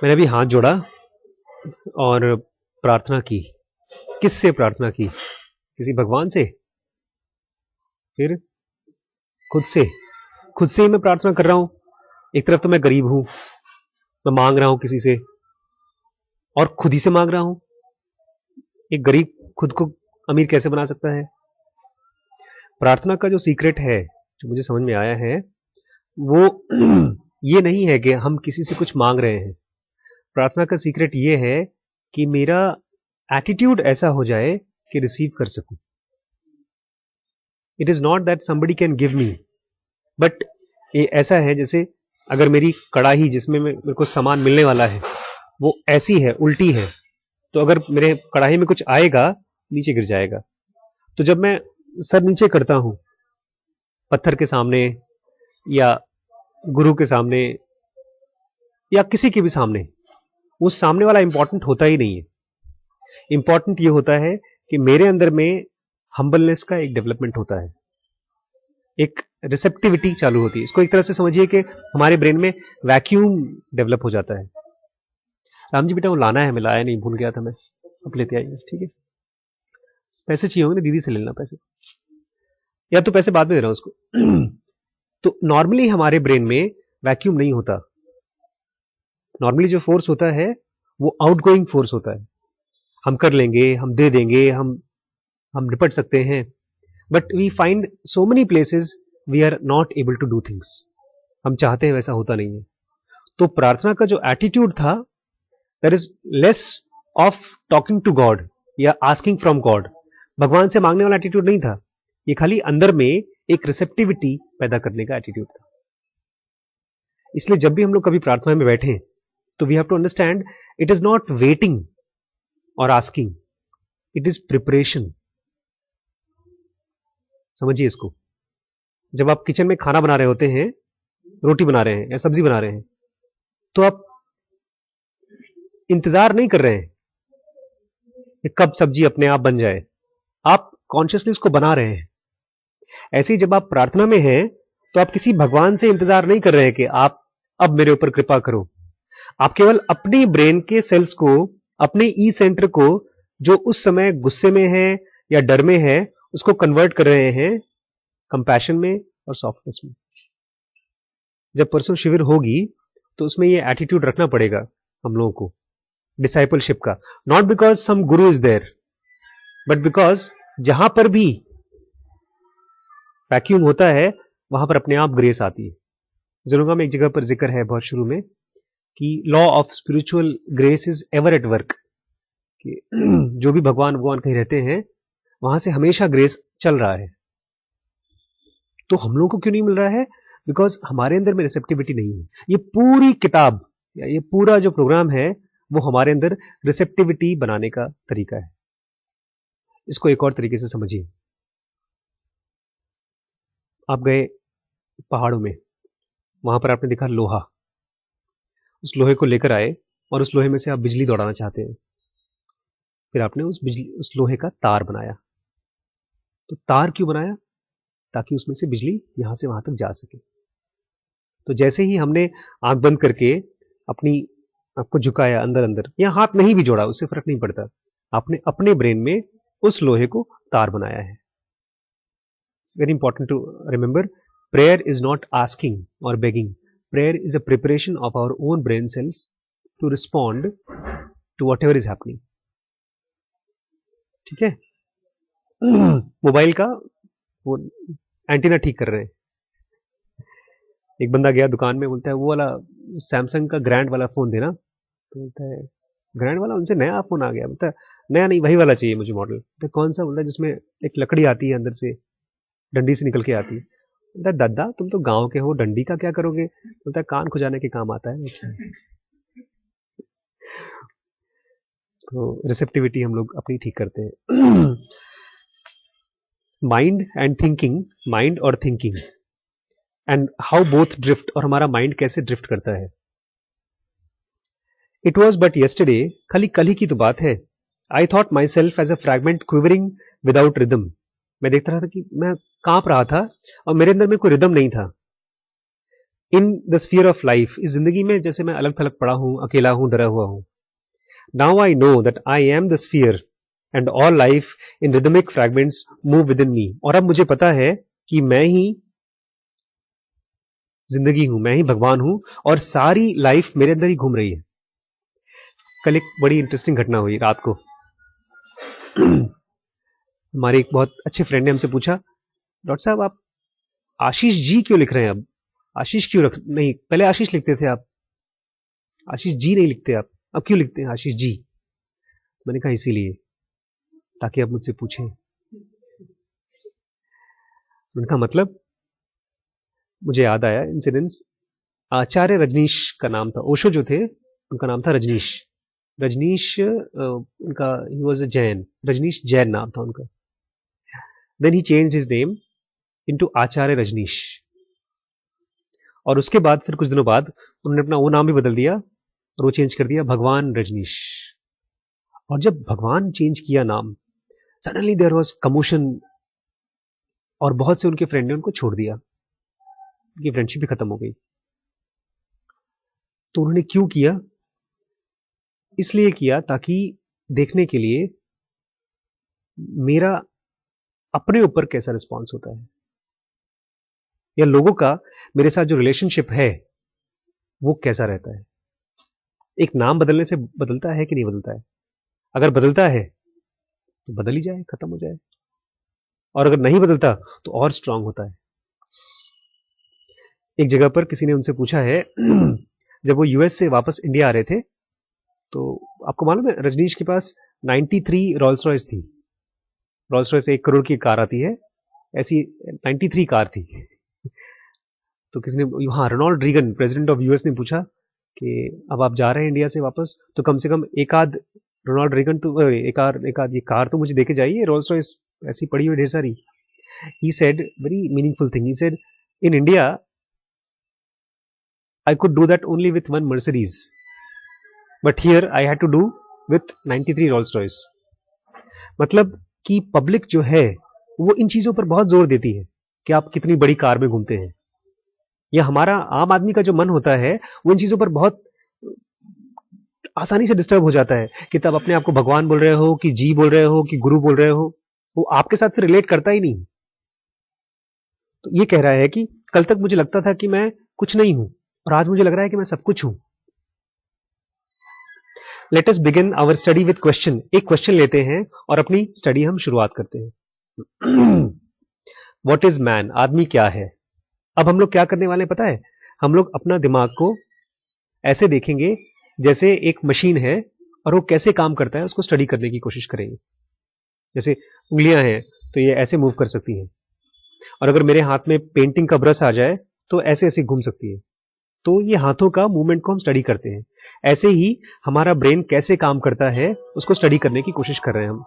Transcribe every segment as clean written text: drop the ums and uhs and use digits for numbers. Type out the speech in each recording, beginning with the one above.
मैंने अभी हाथ जोड़ा और प्रार्थना की। किससे प्रार्थना की? किसी भगवान से? फिर खुद से ही मैं प्रार्थना कर रहा हूं। एक तरफ तो मैं गरीब हूं, मैं मांग रहा हूं किसी से, और खुद ही से मांग रहा हूं। एक गरीब खुद को अमीर कैसे बना सकता है? प्रार्थना का जो सीक्रेट है, जो मुझे समझ में आया है, वो ये नहीं है कि हम किसी से कुछ मांग रहे हैं। प्रार्थना का सीक्रेट ये है कि मेरा एटीट्यूड ऐसा हो जाए कि रिसीव कर सकूं। It is not that somebody can give me, but ये ऐसा है जैसे अगर मेरी कड़ाही जिसमें मेरे को सामान मिलने वाला है वो ऐसी है, उल्टी है, तो अगर मेरे कड़ाही में कुछ आएगा नीचे गिर जाएगा। तो जब मैं सर नीचे करता हूं पत्थर के सामने या गुरु के सामने या किसी के भी सामने, वो सामने वाला इंपॉर्टेंट होता ही नहीं है। इंपॉर्टेंट ये होता है कि मेरे अंदर में हम्बलनेस का एक डेवलपमेंट होता है, एक रिसेप्टिविटी चालू होती है। इसको एक तरह से समझिए कि हमारे ब्रेन में वैक्यूम डेवलप हो जाता है। राम जी बेटा वो लाना है, मैं लाया नहीं, भूल गया था मैं, अब लेते आइए। ठीक है, पैसे चाहिए होंगे ना, दीदी से ले लेना पैसे, या तो पैसे बाद में दे रहा हूं उसको। तो नॉर्मली हमारे ब्रेन में वैक्यूम नहीं होता। नॉर्मली जो फोर्स होता है वो आउटगोइंग फोर्स होता है। हम कर लेंगे, हम दे देंगे, हम निपट सकते हैं, but we find so many places we are not able to do things. हम चाहते हैं, वैसा होता नहीं है। तो प्रार्थना का जो एटीट्यूड था, that is less of talking to God या आस्किंग फ्रॉम गॉड। भगवान से मांगने वाला एटीट्यूड नहीं था, ये खाली अंदर में एक रिसेप्टिविटी पैदा करने का एटीट्यूड था। इसलिए जब भी हम लोग कभी प्रार्थना में बैठे तो we have to understand it is not waiting और आस्किंग, इट इज प्रिपरेशन। समझिए इसको। जब आप किचन में खाना बना रहे होते हैं, रोटी बना रहे हैं या सब्जी बना रहे हैं, तो आप इंतजार नहीं कर रहे हैं कि कब सब्जी अपने आप बन जाए, आप कॉन्शियसली उसको बना रहे हैं। ऐसे ही जब आप प्रार्थना में हैं तो आप किसी भगवान से इंतजार नहीं कर रहे हैं कि आप अब मेरे ऊपर कृपा करो। आप केवल अपने ब्रेन के सेल्स को, अपने ई सेंटर को, जो उस समय गुस्से में है या डर में है, उसको कन्वर्ट कर रहे हैं कंपैशन में और सॉफ्टनेस में। जब परसों शिविर होगी तो उसमें ये एटीट्यूड रखना पड़ेगा हम लोगों को, डिसाइपलशिप का। Not because some Guru is there, but because जहां पर भी वैक्यूम होता है वहां पर अपने आप ग्रेस आती है। ज़रूरत में एक जगह पर जिक्र है बहुत शुरू में कि law of spiritual grace is ever at work, कि जो भी भगवान कहीं रहते हैं वहां से हमेशा ग्रेस चल रहा है। तो हम लोगों को क्यों नहीं मिल रहा है? बिकॉज हमारे अंदर में रिसेप्टिविटी नहीं है। ये पूरी किताब या ये पूरा जो प्रोग्राम है वो हमारे अंदर रिसेप्टिविटी बनाने का तरीका है। इसको एक और तरीके से समझिए। आप गए पहाड़ों में, वहां पर आपने देखा लोहा, उस लोहे को लेकर आए और उस लोहे में से आप बिजली दौड़ाना चाहते हैं। फिर आपने उस लोहे का तार बनाया। तो तार क्यों बनाया? ताकि उसमें से बिजली यहां से वहां तक जा सके। तो जैसे ही हमने आंख बंद करके अपनी आपको झुकाया अंदर अंदर, या हाथ नहीं भी जोड़ा, उससे फर्क नहीं पड़ता, आपने अपने ब्रेन में उस लोहे को तार बनाया है। It's very important to remember, prayer is not asking or begging. Prayer is a preparation of our own brain cells to respond to whatever is happening. ठीक है। मोबाइल का वो एंटीना ठीक कर रहे हैं। एक बंदा गया दुकान में, बोलता है वो वाला सैमसंग का ग्रैंड वाला फोन देना। तो बोलता है ग्रैंड वाला? उनसे नया फोन आ गया। बोलता है नया नहीं, वही वाला चाहिए मुझे मॉडल। तो कौन सा? बोलता है जिसमें एक लकड़ी आती है अंदर से, डंडी से निकल के आती है। बोलता है दादा तुम तो गांव के हो, डंडी का क्या करोगे? बोलता है कान खुजाने के काम आता है। तो रिसेप्टिविटी हम लोग अपनी ठीक करते हैं। माइंड एंड थिंकिंग, माइंड और thinking, and how both drift, और हमारा माइंड कैसे ड्रिफ्ट करता है। इट वॉज बट येस्टरडे, खाली कल ही की तो बात है। I thought myself as a fragment quivering without rhythm. मैं देखता रहा था कि मैं कांप रहा था और मेरे अंदर में कोई रिदम नहीं था। In the sphere of life, इस जिंदगी में जैसे मैं अलग थलग पड़ा हूं, अकेला हूं, डरा हुआ हूं. Now I know that I am the sphere and all life in rhythmic fragments move within me. और अब मुझे पता है कि मैं ही जिंदगी हूं, मैं ही भगवान हूं और सारी लाइफ मेरे अंदर ही घूम रही है. कल एक बड़ी इंटरेस्टिंग घटना हुई रात को. हमारे एक बहुत अच्छे फ्रेंड ने हमसे पूछा, डॉक्टर साहब आप आशीष जी क्यों लिख रहे हैं? अब आशीष क्यों रख नहीं, पहले आशीष लिखते थे आप, आशीष जी नहीं लिखते आप, अब क्यों लिखते हैं आशीष जी? मैंने कहा इसीलिए ताकि आप मुझसे पूछें. उनका मतलब मुझे याद आया इंसिडेंस. आचार्य रजनीश का नाम था, ओशो जो थे उनका नाम था रजनीश. रजनीश उनका he was a Jain, Rajneesh Jain नाम था उनका. Then he changed his name into Acharya Rajneesh. और उसके बाद फिर कुछ दिनों बाद उन्होंने अपना वो नाम भी बदल दिया और वो चेंज कर दिया भगवान रजनीश. और जब भगवान चेंज किया नाम, सडनली देयर वाज कमोशन और बहुत से उनके फ्रेंड ने उनको छोड़ दिया, उनकी फ्रेंडशिप भी खत्म हो गई. तो उन्होंने क्यों किया? इसलिए किया ताकि देखने के लिए मेरा अपने ऊपर कैसा रिस्पॉन्स होता है या लोगों का मेरे साथ जो रिलेशनशिप है वो कैसा रहता है. एक नाम बदलने से बदलता है कि नहीं बदलता है? अगर बदलता है तो बदल ही जाए, खत्म हो जाए. और अगर नहीं बदलता तो और स्ट्रांग होता है. एक जगह पर किसी ने उनसे पूछा है जब वो यूएस से वापस इंडिया आ रहे थे तो आपको मालूम है रजनीश के पास 93 रोल्स रॉयस थी. रोल्स रॉयस 1 करोड़ की कार आती है, ऐसी 93 कार थी. तो किसी ने, हाँ, Ronald Reagan president of US ने पूछा कि अब आप जा रहे हैं इंडिया से वापस तो कम से कम एक आध रोनाल्ड रीगन तो एक आध ये कार तो मुझे देके जाइए, रोल्स रॉयस ऐसी पड़ी हुई ढेर सारी. He said very meaningful thing. He said in India I could do that only with one Mercedes, but here I had to do with 93 Rolls Royce. मतलब कि पब्लिक जो है वो इन चीजों पर बहुत जोर देती है कि आप कितनी बड़ी कार में घूमते हैं, या हमारा आम आदमी का जो मन होता है वो इन चीजों पर बहुत आसानी से डिस्टर्ब हो जाता है कि तब अपने आप को भगवान बोल रहे हो कि जी बोल रहे हो कि गुरु बोल रहे हो, वो आपके साथ फिर रिलेट करता ही नहीं. तो ये कह रहा है कि कल तक मुझे लगता था कि मैं कुछ नहीं हूं और आज मुझे लग रहा है कि मैं सब कुछ हूं. Let us begin our study with question. एक क्वेश्चन लेते हैं और अपनी स्टडी हम शुरुआत करते हैं. What is man? आदमी क्या है? अब हम लोग क्या करने वाले हैं पता है? हम लोग अपना दिमाग को ऐसे देखेंगे जैसे एक मशीन है और वो कैसे काम करता है उसको स्टडी करने की कोशिश करेंगे. जैसे उंगलियां हैं तो ये ऐसे मूव कर सकती हैं, और अगर मेरे हाथ में पेंटिंग का ब्रश आ जाए तो ऐसे ऐसे घूम सकती है. तो ये हाथों का मूवमेंट को हम स्टडी करते हैं. ऐसे ही हमारा ब्रेन कैसे काम करता है उसको स्टडी करने की कोशिश कर रहे हैं हम.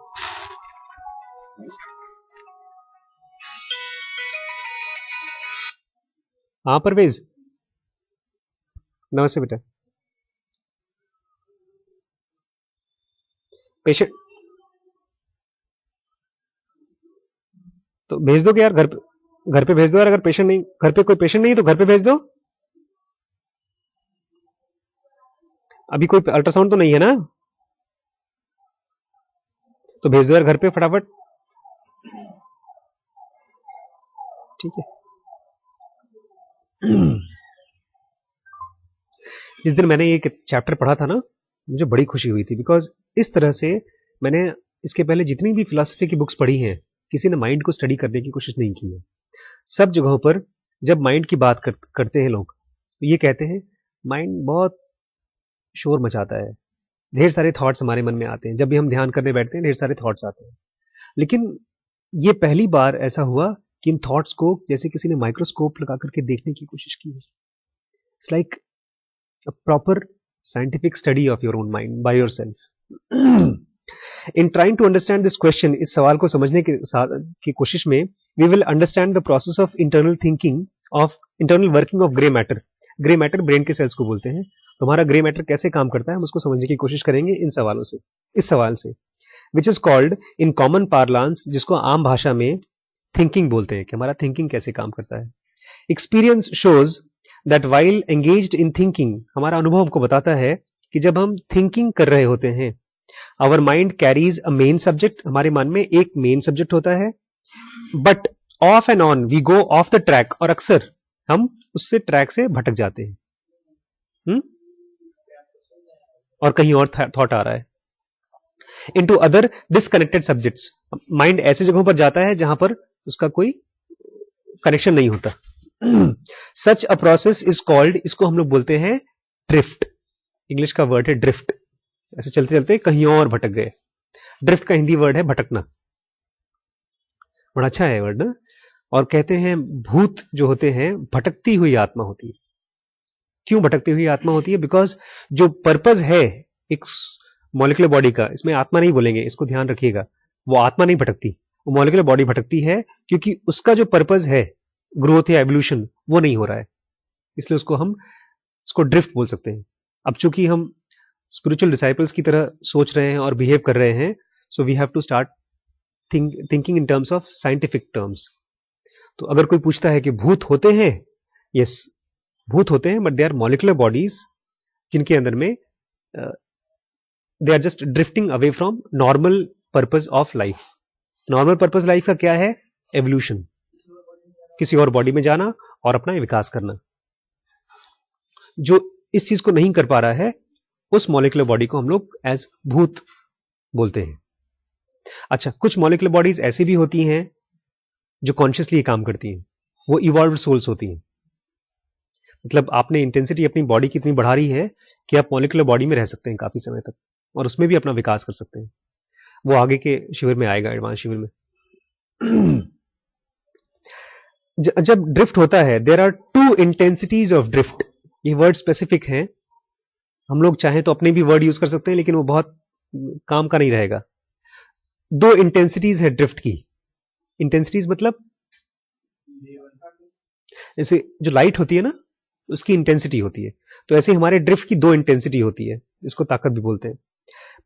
हाँ परवेज, नमस्ते बेटा. पेशेंट तो भेज दो कि यार घर पे भेज दो यार. अगर पेशेंट नहीं, घर पे कोई पेशेंट नहीं तो घर पे भेज दो. अभी कोई अल्ट्रासाउंड तो नहीं है ना? तो भेज दो यार घर पे फटाफट. ठीक है. जिस दिन मैंने ये चैप्टर पढ़ा था ना, मुझे बड़ी खुशी हुई थी, बिकॉज इस तरह से मैंने इसके पहले जितनी भी फिलॉसफी की बुक्स पढ़ी हैं किसी ने माइंड को स्टडी करने की कोशिश नहीं की है. सब जगहों पर जब माइंड की बात करते हैं लोग तो ये कहते हैं माइंड बहुत शोर मचाता है, ढेर सारे थॉट्स हमारे मन में आते हैं. जब भी हम ध्यान करने बैठते हैं ढेर सारे थॉट्स आते हैं. लेकिन ये पहली बार ऐसा हुआ कि इन थॉट्स को जैसे किसी ने माइक्रोस्कोप लगा करके देखने की कोशिश की है. It's like a proper scientific study of your own mind by yourself. In trying to understand this question, इस सवाल को समझने की कोशिश में we will understand the process of internal thinking of internal working of grey matter. Grey matter brain के cells को बोलते हैं. तुम्हारा ग्रे मैटर कैसे काम करता है हम उसको समझने की कोशिश करेंगे इन सवालों से, इस सवाल से, which is called in common parlance, जिसको आम भाषा में थिंकिंग बोलते हैं, कि हमारा थिंकिंग कैसे काम करता है. Experience shows that while engaged in thinking, हमारा अनुभव हमको बताता है कि जब हम थिंकिंग कर रहे होते हैं, our mind carries a main subject, हमारे मन में एक मेन सब्जेक्ट होता है, but off and on we go off the track, और अक्सर हम उससे ट्रैक से भटक जाते हैं। और कहीं और थॉट आ रहा है, into other disconnected subjects, mind ऐसे जगहों पर जाता है जहां पर उसका कोई कनेक्शन नहीं होता। सच अ प्रोसेस इज कॉल्ड, इसको हम लोग बोलते हैं ड्रिफ्ट, इंग्लिश का वर्ड है ड्रिफ्ट, ऐसे चलते चलते कहीं और भटक गए। ड्रिफ्ट का हिंदी वर्ड है भटकना, बड़ा अच्छा है वर्ड ना। और कहते हैं भूत जो होते हैं भटकती हुई आत्मा होती है। क्यों भटकती हुई आत्मा होती है? बिकॉज जो पर्पज है एक मॉलिक्यूलर बॉडी का, इसमें आत्मा नहीं बोलेंगे, इसको ध्यान रखिएगा, वो आत्मा नहीं भटकती, वो मॉलिक्यूलर बॉडी भटकती है क्योंकि उसका जो पर्पज है ग्रोथ या एवोल्यूशन वो नहीं हो रहा है, इसलिए उसको ड्रिफ्ट बोल सकते हैं। अब चूंकि हम स्पिरिचुअल डिसाइपल्स की तरह सोच रहे हैं और बिहेव कर रहे हैं, so we have to start thinking in terms of scientific terms. तो अगर कोई पूछता है कि भूत होते हैं, यस भूत होते हैं, but they are molecular bodies जिनके अंदर में they are just drifting away from normal purpose of life. Normal purpose life का क्या है? एवोल्यूशन, किसी और बॉडी में जाना और अपना विकास करना। जो इस चीज को नहीं कर पा रहा है उस मॉलिक्यूलर बॉडी को हम लोग एज भूत बोलते हैं। अच्छा, कुछ मॉलिक्यूलर बॉडीज ऐसी भी होती हैं जो कॉन्शियसली काम करती हैं, वो इवॉल्व्ड सोल्स होती हैं। मतलब आपने इंटेंसिटी अपनी बॉडी की इतनी बढ़ा रही है कि आप मॉलिक्यूलर बॉडी में रह सकते हैं काफी समय तक और उसमें भी अपना विकास कर सकते हैं। वो आगे के शिविर में आएगा, एडवांस शिविर में। जब ड्रिफ्ट होता है, there are two intensities of drift. ये वर्ड स्पेसिफिक है, हम लोग चाहें तो अपने भी वर्ड यूज कर सकते हैं, लेकिन वो बहुत काम का नहीं रहेगा। दो इंटेंसिटीज है ड्रिफ्ट की। इंटेंसिटीज मतलब जैसे जो लाइट होती है ना, उसकी इंटेंसिटी होती है, तो ऐसे हमारे ड्रिफ्ट की दो इंटेंसिटी होती है, इसको ताकत भी बोलते हैं।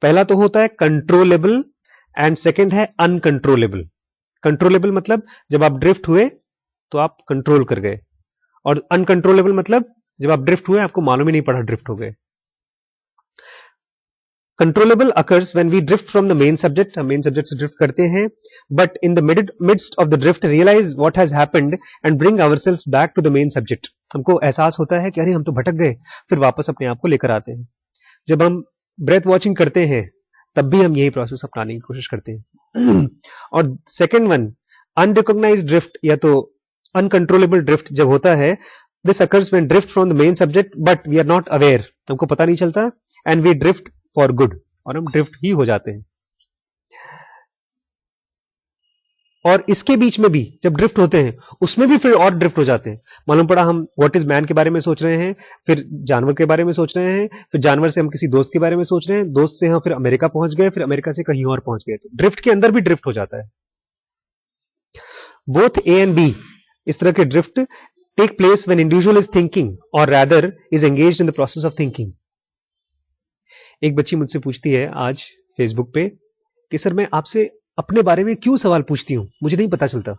पहला तो होता है कंट्रोलेबल एंड सेकंड है अनकंट्रोलेबल। कंट्रोलेबल मतलब जब आप ड्रिफ्ट हुए तो आप कंट्रोल कर गए, और अनकंट्रोलेबल मतलब जब आप ड्रिफ्ट हुए आपको मालूम ही नहीं पड़ा ड्रिफ्ट हो गए। Controllable occurs when we drift from the main subject, हम मेन सब्जेक्ट से ड्रिफ्ट करते हैं, but in the midst of the drift realise what has happened and bring ourselves back to the main subject. हमको एहसास होता है कि अरे हम तो भटक गए, फिर वापस अपने आप को लेकर आते हैं। जब हम ब्रेथ वॉचिंग करते हैं तब भी हम यही प्रोसेस अपनाने की कोशिश करते हैं। और सेकेंड वन, अनरिकॉग्नाइज्ड ड्रिफ्ट या तो अनकंट्रोलेबल ड्रिफ्ट जब होता है, this occurs when drift from the main subject but we are not aware, हमको पता नहीं चलता, and we drift for good, और हम ड्रिफ्ट ही हो जाते हैं। और इसके बीच में भी जब ड्रिफ्ट होते हैं उसमें भी फिर और ड्रिफ्ट हो जाते हैं। मालूम पड़ा हम व्हाट इज मैन के बारे में सोच रहे हैं, फिर जानवर के बारे में सोच रहे हैं, फिर जानवर से हम किसी दोस्त के बारे में सोच रहे हैं, दोस्त से हम फिर अमेरिका पहुंच गए, फिर अमेरिका से कहीं और पहुंच गए। तो ड्रिफ्ट के अंदर भी ड्रिफ्ट हो जाता है। बोथ ए एंड बी, इस तरह के drift take place when individual is thinking or rather is engaged in the process of thinking. एक बच्ची मुझसे पूछती है आज फेसबुक पे कि सर मैं आपसे अपने बारे में क्यों सवाल पूछती हूं, मुझे नहीं पता चलता।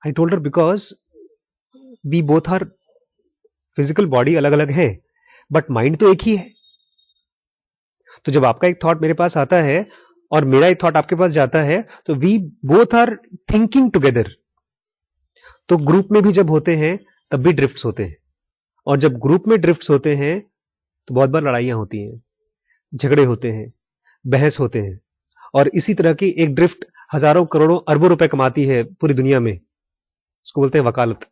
I told her because we both are physical body अलग अलग है, बट माइंड तो एक ही है। तो जब आपका एक थॉट मेरे पास आता है और मेरा एक थॉट आपके पास जाता है, तो we both are thinking together. तो ग्रुप में भी जब होते हैं तब भी ड्रिफ्ट्स होते हैं, और जब ग्रुप में ड्रिफ्ट्स होते हैं तो बहुत बार लड़ाइयां होती हैं, झगड़े होते हैं, बहस होते हैं, और इसी तरह की एक ड्रिफ्ट हजारों करोड़ों अरबों रुपए कमाती है पूरी दुनिया में, उसको बोलते हैं वकालत।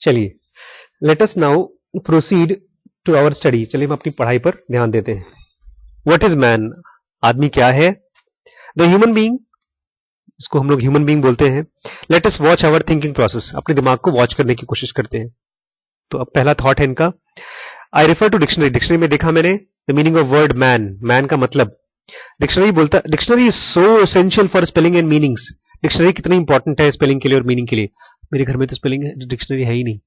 चलिए, let us now proceed to our study. चलिए हम अपनी पढ़ाई पर ध्यान देते हैं। What is man? आदमी क्या है? द ह्यूमन बीइंग, इसको हम लोग ह्यूमन बीइंग बोलते हैं। Let us watch our thinking process, अपने दिमाग को वॉच करने की कोशिश करते हैं। तो अब पहला थॉट है इनका, I refer to dictionary. Dictionary में देखा मैंने the meaning of word man, man का मतलब। Dictionary is so essential for spelling and meanings. Dictionary कितनी इंपॉर्टेंट है स्पेलिंग के लिए और मीनिंग के लिए। मेरे घर में तो स्पेलिंग डिक्शनरी है ही नहीं।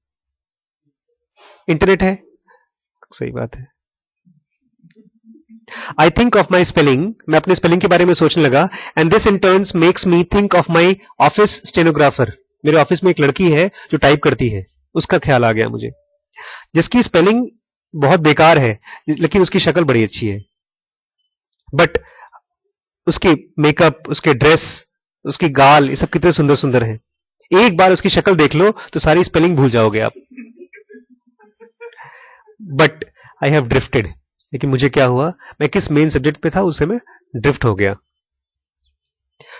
इंटरनेट है, सही बात है। I think of my spelling, मैं अपने स्पेलिंग के बारे में सोचने लगा. And this in turns makes me think of my office stenographer. मेरे ऑफिस में एक लड़की है जो टाइप करती है, उसका ख्याल आ गया मुझे, जिसकी स्पेलिंग बहुत बेकार है लेकिन उसकी शक्ल बड़ी अच्छी है. बट उसकी मेकअप, उसके ड्रेस, उसकी गाल, ये सब कितने सुंदर सुंदर हैं. एक बार उसकी शक्ल देख लो तो सारी स्पेलिंग भूल जाओगे आप. But I have drifted. लेकिन मुझे क्या हुआ, मैं किस मेन सब्जेक्ट पे था उससे मैं ड्रिफ्ट हो गया.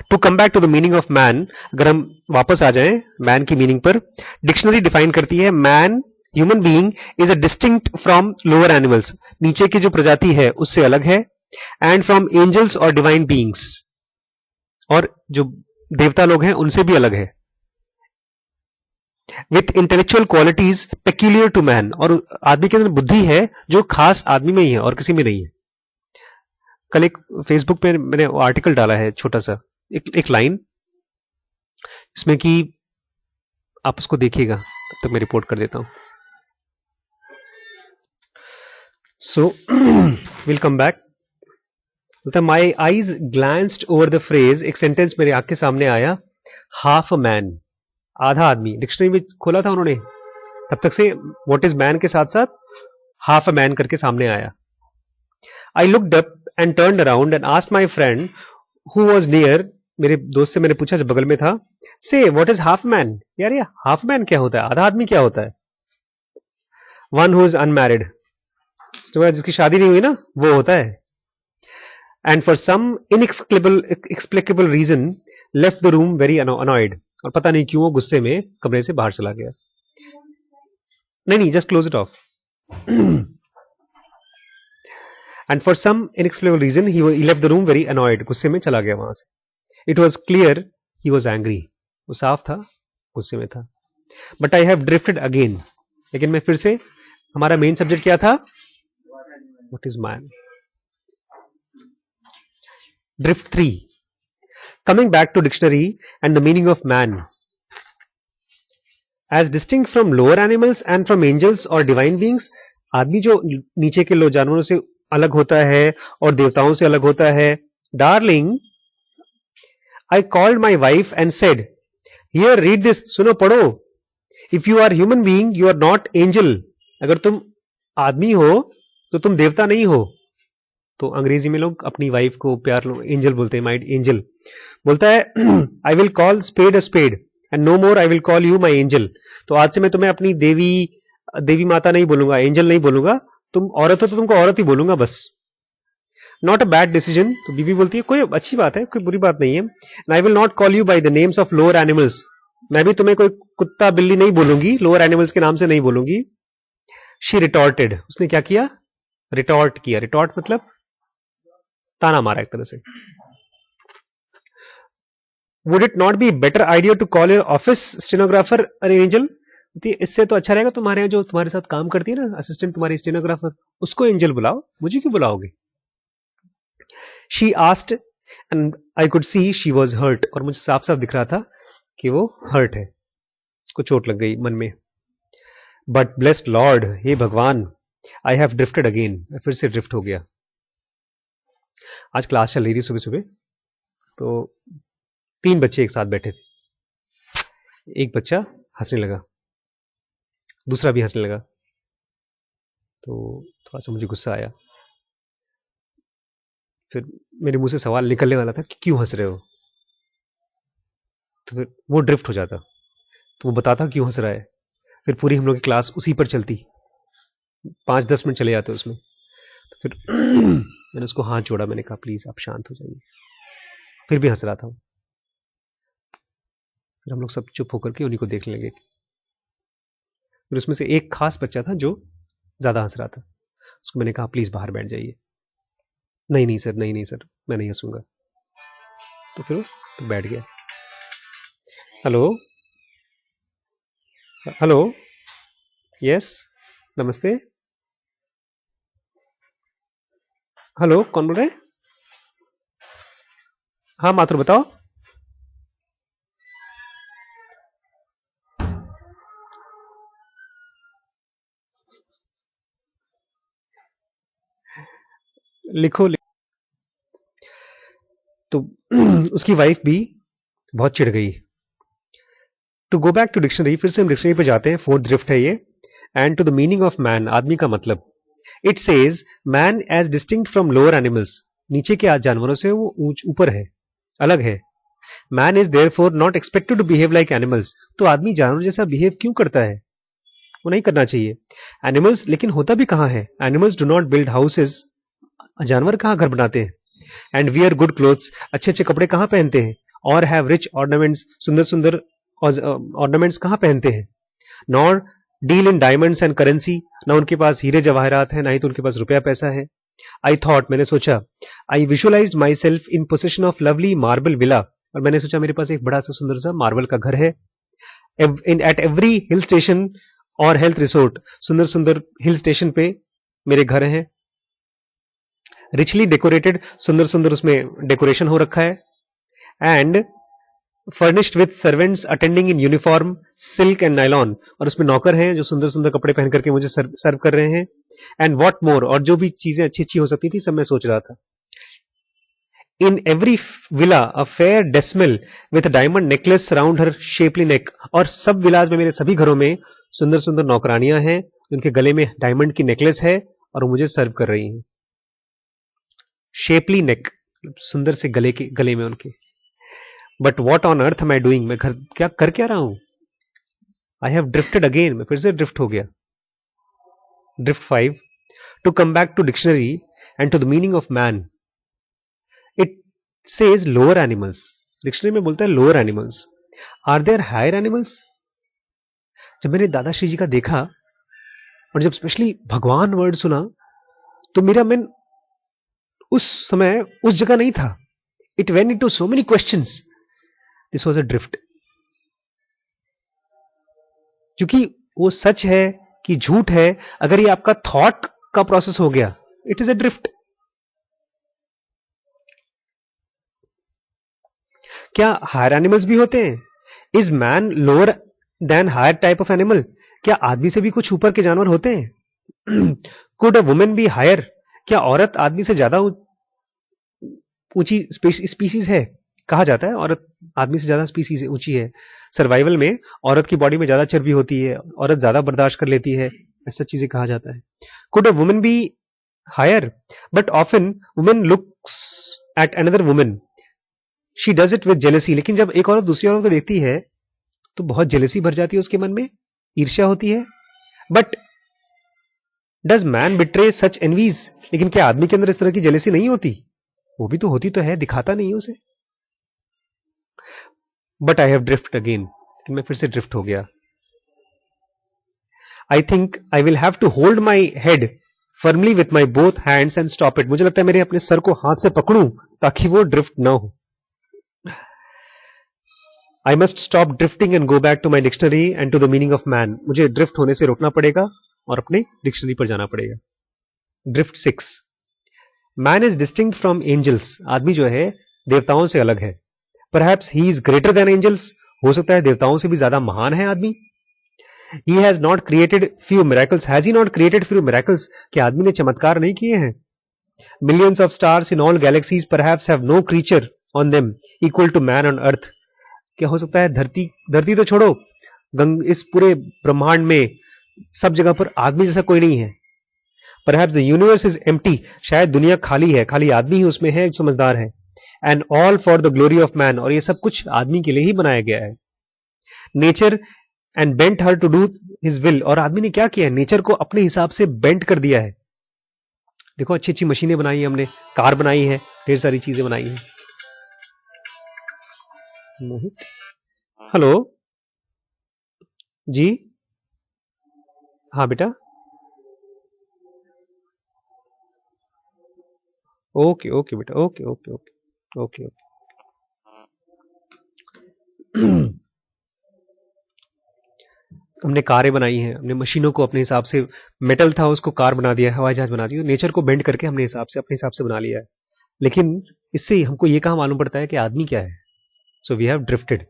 To come back to the meaning of man, अगर हम वापस आ जाएं मैन की मीनिंग पर, डिक्शनरी डिफाइन करती है man, human being is a distinct from lower animals, नीचे की जो प्रजाति है उससे अलग है, एंड फ्रॉम एंजल्स और डिवाइन बीइंग्स, और जो देवता लोग हैं उनसे भी अलग है, with intellectual qualities peculiar to man, और आदमी के अंदर बुद्धि है जो खास आदमी में ही है और किसी में नहीं है. कल एक फेसबुक पे मैंने आर्टिकल डाला है छोटा सा, एक लाइन, इसमें कि आप उसको देखिएगा, तब तक मैं रिपोर्ट कर देता हूं. So will come back. My eyes glanced over the phrase, एक सेंटेंस मेरे आंख के सामने आया, हाफ अ मैन, आधा आदमी. डिक्शनरी में खोला था उन्होंने, तब तक से व्हाट इज मैन के साथ साथ हाफ अ मैन करके सामने आया. I looked up and turned around and asked my friend who was near, मेरे दोस्त से मैंने पूछा जो बगल में था, से व्हाट इज हाफ मैन, यार ये हाफ मैन क्या होता है, आधा आदमी क्या होता है. वन हु इज अनमैरिड, जिसकी शादी नहीं हुई ना, वो होता है. And for some inexplicable reason left the room very annoyed, और पता नहीं क्यों वो गुस्से में कमरे से बाहर चला गया. नहीं, just close it off. And for some inexplicable reason he left the room very annoyed, गुस्से में चला गया वहां से. It was clear he was angry, वो साफ था गुस्से में था. But I have drifted again, लेकिन मैं फिर से, हमारा मेन सब्जेक्ट क्या था, what is man. Drift 3, coming back to dictionary and the meaning of man as distinct from lower animals and from angels or divine beings, आदमी जो नीचे के लो जानवरों से अलग होता है और देवताओं से अलग होता है. Darling, I called my wife and said, here read this, सुनो पढ़ो, if you are human being you are not angel, अगर तुम आदमी हो तो तुम देवता नहीं हो. तो अंग्रेजी में लोग अपनी वाइफ को प्यार एंजल बोलते हैं, माय एंजल. बोलता है I will call spade a spade and no more I will call you my angel. तो आज से मैं तुम्हें अपनी देवी माता नहीं बोलूंगा, एंजल नहीं बोलूंगा, तुम औरत हो तो तुमको औरत ही बोलूंगा बस. Not a bad decision. तो बीबी बोलती है कोई अच्छी बात है, कोई बुरी बात नहीं है. And I will not call you by the names of lower animals, मैं भी तुम्हें कोई कुत्ता बिल्ली नहीं बोलूंगी, लोअर एनिमल्स के नाम से नहीं बोलूंगी. शी रिटॉर्टेड, उसने क्या किया, रिटॉर्ट किया. रिटॉर्ट मतलब ताना मारा एक तरह से. Would it not be better idea to call your office stenographer an angel, इससे तो अच्छा रहेगा तुम्हारे यहाँ जो तुम्हारे साथ काम करती है ना असिस्टेंट, तुम्हारी स्टेनोग्राफर, उसको एंजल बुलाओ, मुझे क्यों बुलाओगे. She asked and I could see she was hurt, और मुझे साफ साफ दिख रहा था कि वो हर्ट है, उसको चोट लग गई मन में. बट ब्लेस्ड लॉर्ड, हे भगवान, आई हैव ड्रिफ्टेड अगेन, मैं फिर से ड्रिफ्ट हो गया. आज क्लास चल रही थी सुबह सुबह, तो 3 बच्चे एक साथ बैठे थे. एक बच्चा हंसने लगा, दूसरा भी हंसने लगा. तो थोड़ा सा मुझे गुस्सा आया. फिर मेरे मुंह से सवाल निकलने वाला था कि क्यों हंस रहे हो. तो फिर वो ड्रिफ्ट हो जाता, तो वो बताता क्यों हंस रहा है. फिर पूरी हम लोग की क्लास उसी पर चलती, 5-10 मिनट चले जाते उसमें. तो फिर मैंने उसको हाथ जोड़ा, मैंने कहा प्लीज आप शांत हो जाइए. फिर भी हंस रहा था. फिर हम लोग सब चुप होकर के उन्हीं को देखने लगे. फिर उसमें से एक खास बच्चा था जो ज्यादा हंस रहा था, उसको मैंने कहा प्लीज बाहर बैठ जाइए. नहीं नहीं सर, नहीं नहीं सर, मैं नहीं हंसूंगा. तो फिर वो बैठ गया. हेलो हेलो, यस, नमस्ते, हेलो, कौन बोल रहे हैं. हाँ मातृ बताओ. लिखो. उसकी वाइफ भी बहुत चिढ़ गई। To go back to dictionary, फिर से हम डिक्शनरी पे जाते हैं, फोर्थ ड्रिफ्ट है ये। And to the meaning of man, आदमी का मतलब, it says man as distinct from lower animals, नीचे के जानवरों से वो ऊपर है, अलग है। Man is therefore not expected to behave like animals, तो आदमी जानवर जैसा बिहेव क्यों करता है, वो नहीं करना चाहिए। एनिमल्स, लेकिन होता भी कहां है, animals do not build houses, जानवर कहां घर बनाते हैं। एंड वियर गुड क्लोथ्स, अच्छे अच्छे कपड़े कहां पहनते हैं। और हैव रिच ऑर्नामेंट्स, सुंदर सुंदर ऑर्नामेंट्स कहां पहनते हैं। Nor deal in diamonds and currency, ना उनके पास हीरे जवाहरात है, ना ही तो उनके पास रुपया पैसा है। आई थॉट, मैंने सोचा, I visualized myself in possession of lovely marble villa, और मैंने सोचा मेरे पास एक बड़ा सा सुंदर सा मार्बल का घर है। एट एवरी हिल स्टेशन और हेल्थ रिसोर्ट, सुंदर सुंदर हिल स्टेशन पे मेरे घर हैं। रिचली डेकोरेटेड, सुंदर सुंदर उसमें डेकोरेशन हो रखा है। And furnished with servants attending in uniform silk and nylon, और उसमें नौकर हैं जो सुंदर सुंदर कपड़े पहन करके मुझे सर्व कर रहे हैं। एंड व्हाट मोर, और जो भी चीजें अच्छी अच्छी हो सकती थी सब मैं सोच रहा था। In every villa a fair damsel with diamond necklace around her shapely neck, और सब विलाज में, मेरे सभी घरों में सुंदर सुंदर नौकरानियां हैं, उनके गले में डायमंड की नेकलेस है और वो मुझे सर्व कर रही हैं। शेपली नेक, सुंदर से गले में उनके। But what on earth am I doing, मैं क्या कर क्या रहा हूं। आई हैव ड्रिफ्टेड अगेन, मैं फिर से ड्रिफ्ट हो गया। Drift 5, to come back to dictionary and to the meaning of man, it says lower animals, dictionary में बोलता है lower animals. Are there higher animals. जब मैंने दादाश्री जी का देखा और जब स्पेशली भगवान वर्ड सुना, तो मेरा मन उस समय उस जगह नहीं था। It went into so many questions. This was a drift. क्योंकि वो सच है कि झूठ है, अगर ये आपका थॉट का प्रोसेस हो गया, इट इज अ ड्रिफ्ट। क्या हायर एनिमल्स भी होते हैं? Is man lower than higher type of animal? क्या आदमी से भी कुछ ऊपर के जानवर होते हैं? Could a woman be higher? क्या औरत आदमी से ज्यादा ऊंची स्पीसीज है? कहा जाता है औरत आदमी से ज्यादा स्पीसीज ऊंची है। सर्वाइवल में औरत की बॉडी में ज्यादा चर्बी होती है, औरत ज्यादा बर्दाश्त कर लेती है, ऐसा चीजें कहा जाता है। Could a woman be higher? But often woman looks at another woman, she does it with jealousy. लेकिन जब एक औरत दूसरी औरत को देखती है तो बहुत जेलसी भर जाती है उसके मन में, ईर्ष्या होती है। But does man betray such envies? लेकिन क्या आदमी के अंदर इस तरह की जेलसी नहीं होती? वो भी तो होती तो है, दिखाता नहीं है उसे। But I have drift again, लेकिन मैं फिर से ड्रिफ्ट हो गया। I think I will have to hold my head firmly with my both hands and stop it. मुझे लगता है मेरे अपने सर को हाथ से पकड़ूं ताकि वो ड्रिफ्ट ना हो। I must stop drifting and go back to my dictionary and to the meaning of man. मुझे ड्रिफ्ट होने से रोकना पड़ेगा और अपने डिक्शनरी पर जाना पड़ेगा। Drift 6, man is distinct from angels. आदमी जो है देवताओं से अलग है। Perhaps he is greater than angels, हो सकता है देवताओं से भी ज्यादा महान है आदमी। He has not created few miracles, has he not created few miracles? कि आदमी ने चमत्कार नहीं किए हैं? Millions of stars in all galaxies perhaps have no creature on them equal to man on earth. क्या हो सकता है धरती तो छोड़ो, इस पूरे ब्रह्मांड में सब जगह पर आदमी जैसा कोई नहीं है। Perhaps the universe is empty, शायद दुनिया खाली है, खाली आदमी ही उसमें है समझदार है। And all for the glory of man, और ये सब कुछ आदमी के लिए ही बनाया गया है। Nature and bent her to do his will, और आदमी ने क्या किया है, नेचर को अपने हिसाब से बेंट कर दिया है। देखो अच्छी अच्छी मशीनें बनाई है हमने, कार बनाई है, ढेर सारी चीजें बनाई है। मोहित, हेलो जी, हाँ बेटा, ओके ओके बेटा, okay okay okay okay okay. हमने कारें बनाई हैं, हमने मशीनों को अपने हिसाब से, मेटल था उसको कार बना दिया, हवाई जहाज बना दिया, नेचर को बेंड करके हमने अपने हिसाब से बना लिया है। लेकिन इससे हमको ये कहां मालूम पड़ता है कि आदमी क्या है। So we have drifted.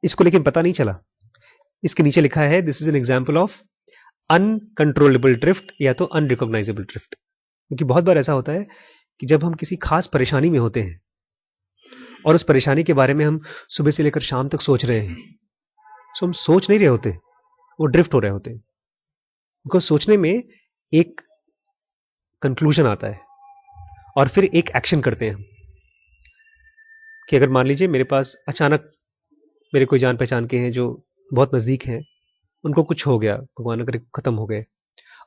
इसको लेकिन पता नहीं चला। इसके नीचे लिखा है this is an example of uncontrollable drift या तो अनरिकॉग्नाइजेबल ड्रिफ्ट। क्योंकि बहुत बार ऐसा होता है कि जब हम किसी खास परेशानी में होते हैं और उस परेशानी के बारे में हम सुबह से लेकर शाम तक सोच रहे हैं। सो हम सोच नहीं रहे होते, वो ड्रिफ्ट हो रहे होते हैं। बिकॉज सोचने में एक कंक्लूजन आता है और फिर एक एक्शन करते हैं हम कि अगर मान लीजिए मेरे पास अचानक मेरे कोई जान पहचान के हैं जो बहुत नज़दीक हैं, उनको कुछ हो गया, भगवान अगर खत्म हो गए,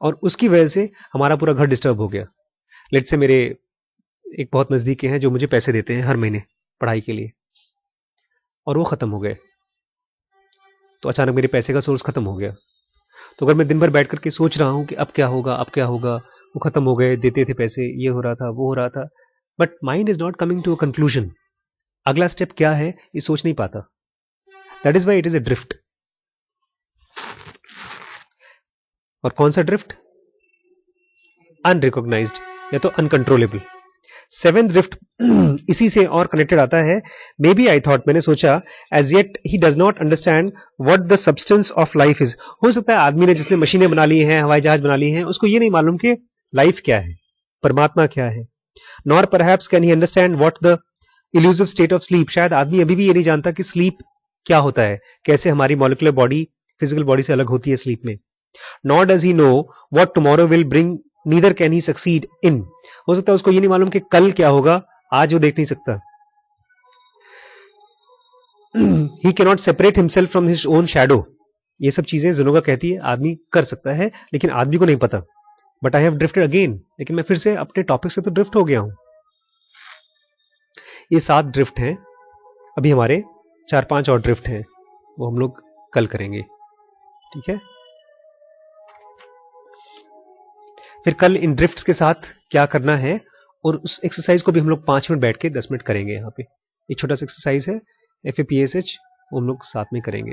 और उसकी वजह से हमारा पूरा घर डिस्टर्ब हो गया। लेट से मेरे एक बहुत नज़दीक के हैं जो मुझे पैसे देते हैं हर महीने पढ़ाई के लिए, और वो ख़त्म हो गए, तो अचानक मेरे पैसे का सोर्स ख़त्म हो गया। तो अगर मैं दिन भर बैठ करके सोच रहा हूँ कि अब क्या होगा, अब क्या होगा, वो ख़त्म हो गए, देते थे पैसे, ये हो रहा था, वो हो रहा था, but mind is not coming to a conclusion. अगला स्टेप क्या है ये सोच नहीं पाता। That is why it is a drift. और कौन सा ड्रिफ्ट? अनरिकॉग्नाइज्ड या तो अनकंट्रोलेबल। सेवेंथ ड्रिफ्ट इसी से और कनेक्टेड आता है। मे बी आई थॉट, मैंने सोचा, as yet he does not understand what the substance of life is. हो सकता है आदमी ने जिसने मशीनें बना ली हैं, हवाई जहाज बना ली हैं, उसको ये नहीं मालूम कि लाइफ क्या है, परमात्मा क्या है। Nor perhaps can he understand what the elusive state of sleep. शायद आदमी अभी भी ये नहीं जानता कि स्लीप क्या होता है, कैसे हमारी मॉलिक्यूलर बॉडी फिजिकल बॉडी से अलग होती है स्लीप में। Nor does he know what tomorrow will bring, neither can he succeed in. हो सकता है उसको ये नहीं मालूम कि कल क्या होगा, आज वो देख नहीं सकता। He can not separate himself from his own shadow. ये सब चीजें जुनोगा कहती है आदमी कर सकता है, लेकिन आदमी को नहीं पता। But I have drifted again, लेकिन मैं फिर से अपने टॉपिक से तो ड्रिफ्ट हो गया हूं। ये 7 ड्रिफ्ट हैं, अभी हमारे 4-5 और ड्रिफ्ट हैं, वो हम लोग कल करेंगे, ठीक है। फिर कल इन ड्रिफ्ट्स के साथ क्या करना है, और उस एक्सरसाइज को भी हम लोग 5 मिनट बैठ के 10 मिनट करेंगे। यहाँ पे एक छोटा सा एक्सरसाइज है FAPSH, वो हम लोग साथ में करेंगे।